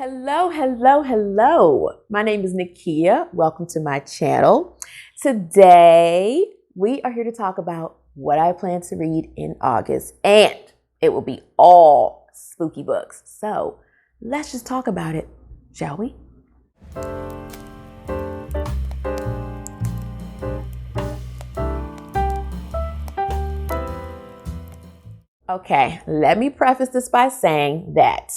Hello, hello, hello. My name is Nakia. Welcome to my channel. Today, we are here to talk about what I plan to read in August, and it will be all spooky books. So let's just talk about it, shall we? Okay, let me preface this by saying that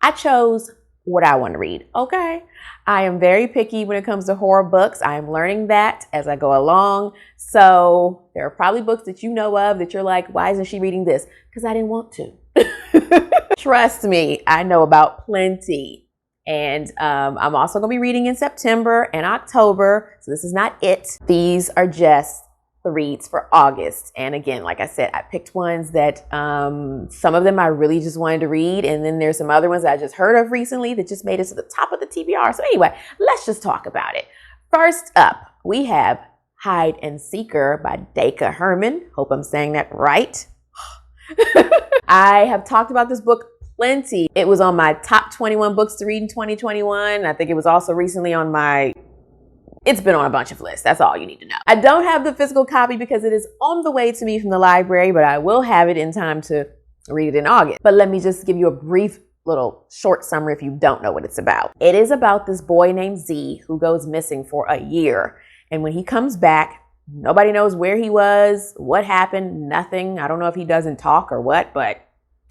I chose what I want to read, okay? I am very picky when it comes to horror books. I am learning that as I go along. So there are probably books that you know of that you're like, why isn't she reading this? Because I didn't want to. Trust me, I know about plenty. And I'm also going to be reading in September and October. So this is not it. These are just the reads for August. And again, like I said, I picked ones that some of them I really just wanted to read. And then there's some other ones that I just heard of recently that just made it to the top of the TBR. So anyway, let's just talk about it. First up, we have Hide and Seeker by Dacre Herman. Hope I'm saying that right. I have talked about this book plenty. It was on my top 21 books to read in 2021. I think it was also recently on my It's been on a bunch of lists. That's all you need to know. I don't have the physical copy because it is on the way to me from the library, but I will have it in time to read it in August. But let me just give you a brief little short summary if you don't know what it's about. It is about this boy named Z who goes missing for a year. And when he comes back, nobody knows where he was, what happened, nothing. I don't know if he doesn't talk or what, but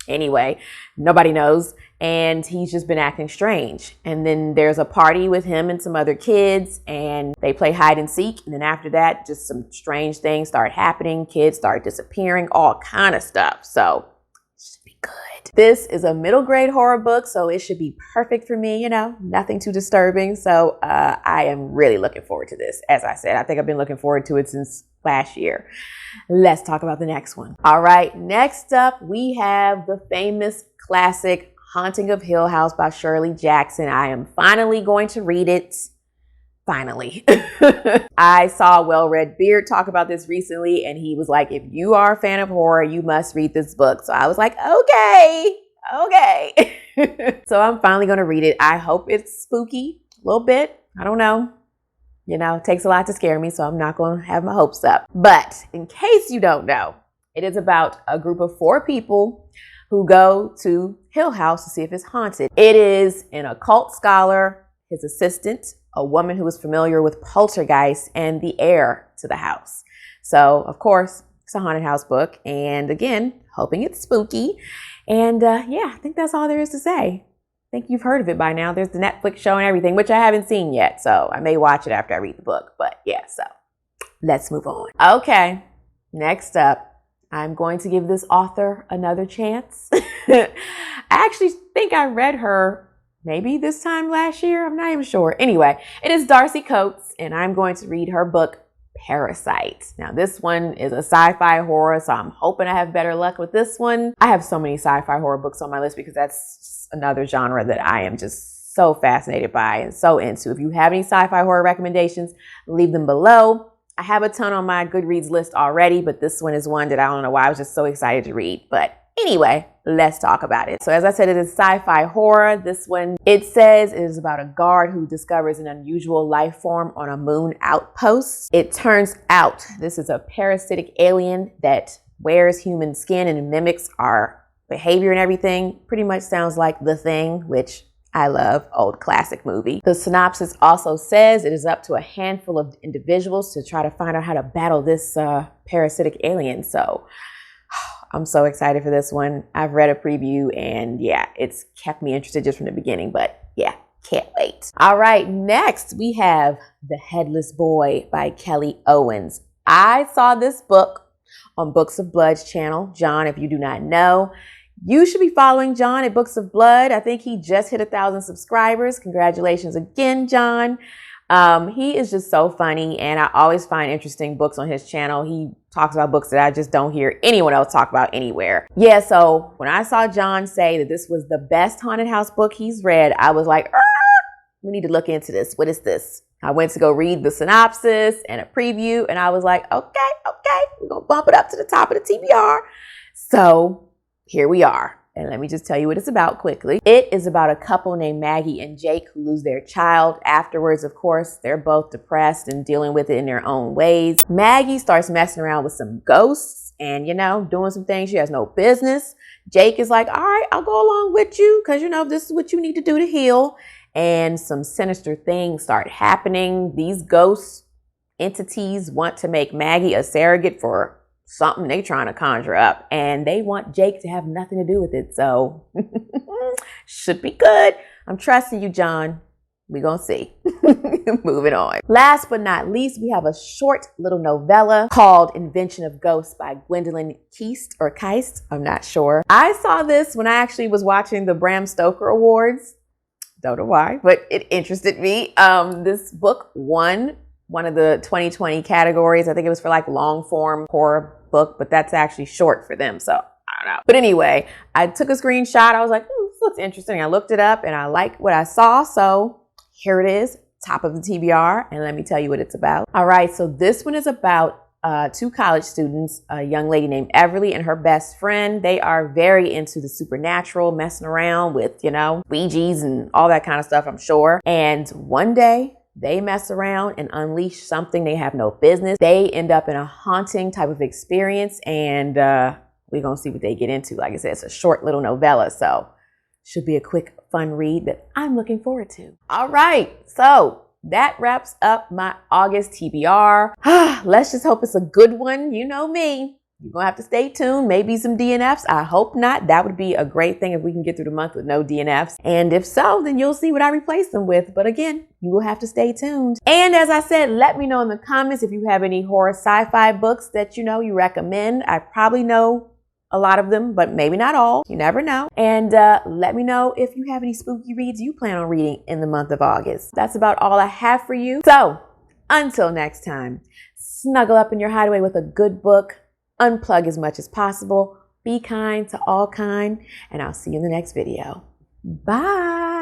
anyway, nobody knows. And he's just been acting strange. And then there's a party with him and some other kids and they play hide and seek. And then after that, just some strange things start happening. Kids start disappearing, all kind of stuff. So it should be good. This is a middle grade horror book, so it should be perfect for me, nothing too disturbing. So I am really looking forward to this. As I said, I think I've been looking forward to it since last year. Let's talk about the next one. All right, next up, we have the famous classic Haunting of Hill House by Shirley Jackson. I am finally going to read it. Finally. I saw Well-Read Beard talk about this recently, and he was like, if you are a fan of horror, you must read this book. So I was like, okay. So I'm finally going to read it. I hope it's spooky a little bit. I don't know. It takes a lot to scare me, so I'm not going to have my hopes up. But in case you don't know, it is about a group of 4 people who go to Hill House to see if it's haunted. It is an occult scholar, his assistant, a woman who is familiar with poltergeist, and the heir to the house. So, of course, it's a haunted house book. And again, hoping it's spooky. And yeah, I think that's all there is to say. I think you've heard of it by now. There's the Netflix show and everything, which I haven't seen yet. So I may watch it after I read the book. But yeah, so let's move on. Okay, next up, I'm going to give this author another chance. I actually think I read her maybe this time last year. I'm not even sure. Anyway, it is Darcy Coates, and I'm going to read her book, Parasite. Now, this one is a sci-fi horror, so I'm hoping I have better luck with this one. I have so many sci-fi horror books on my list because that's another genre that I am just so fascinated by and so into. If you have any sci-fi horror recommendations, leave them below. I have a ton on my Goodreads list already, but this one is one that I don't know why I was just so excited to read. But anyway, let's talk about it. So as I said, it is sci-fi horror. This one, it says it is about a guard who discovers an unusual life form on a moon outpost. It turns out this is a parasitic alien that wears human skin and mimics our behavior and everything. Pretty much sounds like The Thing, which I love, old classic movie. The synopsis also says it is up to a handful of individuals to try to find out how to battle this parasitic alien. So I'm so excited for this one. I've read a preview and yeah, it's kept me interested just from the beginning, but yeah, can't wait. All right, next we have The Headless Boy by Kelly Owens. I saw this book on Books of Blood's channel. John, if you do not know, you should be following John at Books of Blood. I think he just hit 1,000 subscribers. Congratulations again, John. He is just so funny, and I always find interesting books on his channel. He talks about books that I just don't hear anyone else talk about anywhere. Yeah, so when I saw John say that this was the best haunted house book he's read, I was like, we need to look into this. What is this? I went to go read the synopsis and a preview, and I was like, okay, we're going to bump it up to the top of the TBR. So here we are. And let me just tell you what it's about quickly. It is about a couple named Maggie and Jake who lose their child. Afterwards, of course, they're both depressed and dealing with it in their own ways. Maggie starts messing around with some ghosts and, doing some things she has no business. Jake is like, all right, I'll go along with you because, this is what you need to do to heal. And some sinister things start happening. These ghost entities want to make Maggie a surrogate for something they trying to conjure up, and they want Jake to have nothing to do with it. So should be good. I'm trusting you, John. We're gonna see. Moving on. Last but not least, we have a short little novella called Invention of Ghosts by Gwendolyn Keist. I'm not sure. I saw this when I actually was watching the Bram Stoker Awards. Don't know why, but it interested me. This book won one of the 2020 categories. I think it was for like long form horror book, but that's actually short for them. So I don't know. But anyway, I took a screenshot. I was like, this looks interesting. I looked it up and I liked what I saw. So here it is, top of the TBR. And let me tell you what it's about. All right. So this one is about two college students, a young lady named Everly and her best friend. They are very into the supernatural, messing around with, Ouija's and all that kind of stuff, I'm sure. And one day, they mess around and unleash something they have no business. They end up in a haunting type of experience, and we're going to see what they get into. Like I said, it's a short little novella, so should be a quick, fun read that I'm looking forward to. All right, so that wraps up my August TBR. Let's just hope it's a good one. You know me. You're going to have to stay tuned. Maybe some DNFs. I hope not. That would be a great thing if we can get through the month with no DNFs. And if so, then you'll see what I replace them with. But again, you will have to stay tuned. And as I said, let me know in the comments if you have any horror sci-fi books that you recommend. I probably know a lot of them, but maybe not all. You never know. And let me know if you have any spooky reads you plan on reading in the month of August. That's about all I have for you. So until next time, snuggle up in your hideaway with a good book. Unplug as much as possible. Be kind to all kind. And I'll see you in the next video. Bye.